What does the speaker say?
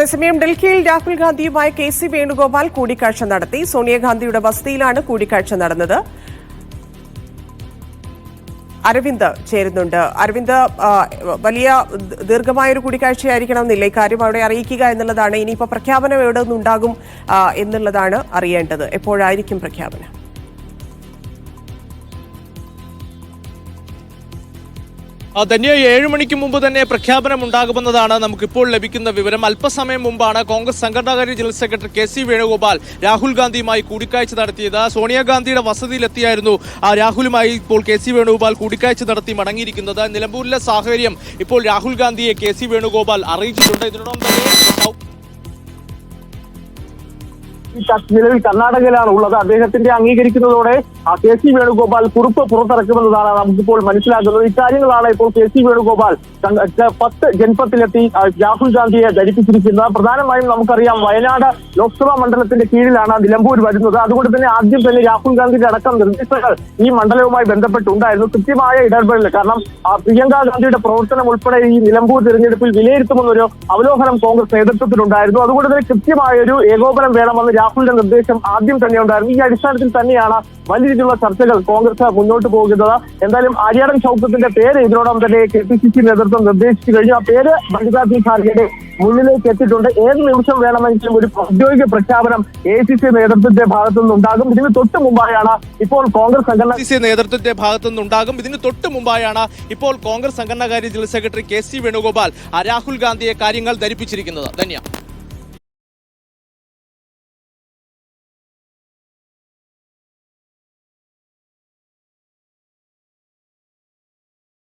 അതേസമയം ഡൽഹിയിൽ രാഹുൽ ഗാന്ധിയുമായി KC വേണുഗോപാൽ കൂടിക്കാഴ്ച നടത്തി. സോണിയാഗാന്ധിയുടെ വസതിയിലാണ് കൂടിക്കാഴ്ച നടന്നത്. അരവിന്ദ് ചേരുന്നുണ്ട്. അരവിന്ദ്, വലിയ ദീർഘമായൊരു കൂടിക്കാഴ്ചയായിരിക്കണമെന്നില്ല, ഇക്കാര്യം അവിടെ അറിയിക്കുക എന്നുള്ളതാണ്. ഇനിയിപ്പോൾ പ്രഖ്യാപനം എവിടെ നിന്നുണ്ടാകും എന്നുള്ളതാണ് അറിയേണ്ടത്. എപ്പോഴായിരിക്കും പ്രഖ്യാപനം? ധന്യ, 7 മണിക്ക് മുമ്പ് തന്നെ പ്രഖ്യാപനം ഉണ്ടാകുമെന്നതാണ് നമുക്കിപ്പോൾ ലഭിക്കുന്ന വിവരം. അല്പസമയം മുമ്പാണ് കോൺഗ്രസ് സംഘടനാകാര്യ general secretary KC Venugopal Rahul ഗാന്ധിയുമായി കൂടിക്കാഴ്ച നടത്തിയത്. സോണിയാഗാന്ധിയുടെ വസതിയിലെത്തിയായിരുന്നു രാഹുലുമായി ഇപ്പോൾ KC വേണുഗോപാൽ കൂടിക്കാഴ്ച നടത്തി മടങ്ങിയിരിക്കുന്നത്. നിലമ്പൂരിലെ സാഹചര്യം ഇപ്പോൾ രാഹുൽ ഗാന്ധിയെ KC വേണുഗോപാൽ അറിയിച്ചിട്ടുണ്ട്. ഇതിനോടൊപ്പം തന്നെ നിലവിൽ കർണാടകയിലാണ് ഉള്ളത്. അദ്ദേഹത്തിന്റെ അംഗീകരിക്കുന്നതോടെ KC വേണുഗോപാൽ കുറിപ്പ് പുറത്തിറക്കുമെന്നതാണ് നമുക്കിപ്പോൾ മനസ്സിലാക്കുന്നത്. ഇക്കാര്യങ്ങളാണ് ഇപ്പോൾ KC വേണുഗോപാൽ 10 ജൻപത്തിലെത്തി രാഹുൽ ഗാന്ധിയെ ധരിപ്പിച്ചിരിക്കുന്നത്. പ്രധാനമായും നമുക്കറിയാം, വയനാട് ലോക്സഭാ മണ്ഡലത്തിന്റെ കീഴിലാണ് നിലമ്പൂർ വരുന്നത്. അതുകൊണ്ട് തന്നെ ആദ്യം തന്നെ രാഹുൽ ഗാന്ധിയുടെ അടക്കം നിർദ്ദേശങ്ങൾ ഈ മണ്ഡലവുമായി ബന്ധപ്പെട്ടുണ്ടായിരുന്നു. കൃത്യമായ ഇടപെടൽ, കാരണം പ്രിയങ്ക ഗാന്ധിയുടെ പ്രവർത്തനം ഉൾപ്പെടെ ഈ നിലമ്പൂർ തിരഞ്ഞെടുപ്പിൽ വിലയിരുത്തുമെന്നൊരു അവലോകനം കോൺഗ്രസ് നേതൃത്വത്തിലുണ്ടായിരുന്നു. അതുകൊണ്ട് തന്നെ കൃത്യമായൊരു ഏകോപനം വേണമെന്ന് രാഹുലിന്റെ നിർദ്ദേശം ആദ്യം തന്നെ ഉണ്ടായിരുന്നു. ഈ അടിസ്ഥാനത്തിൽ തന്നെയാണ് വലിയ രീതിയിലുള്ള ചർച്ചകൾ കോൺഗ്രസ് മുന്നോട്ട് പോകുന്നത്. എന്തായാലും ആര്യാടൻ ഷൗക്കത്തിന്റെ പേര് ഇതിനോടൊപ്പം തന്നെ KPCC നേതൃത്വം നിർദ്ദേശിച്ചു കഴിഞ്ഞു. ആ പേര് മല്ലികാർജ്ജുൻ ഖാർഗെയുടെ മുന്നിലേക്ക് എത്തിയിട്ടുണ്ട്. ഏത് നിമിഷം വേണമെങ്കിലും ഒരു ഔദ്യോഗിക പ്രഖ്യാപനം ACC നേതൃത്വത്തിന്റെ ഭാഗത്തു നിന്നുണ്ടാകും. ഇതിന് തൊട്ട് മുമ്പായാണ് ഇപ്പോൾ കോൺഗ്രസ് സംഘടനാകാര്യ general secretary KC Venugopal Rahul ഗാന്ധിയെ കാര്യങ്ങൾ ധരിപ്പിച്ചിരിക്കുന്നത്. ധന്യ.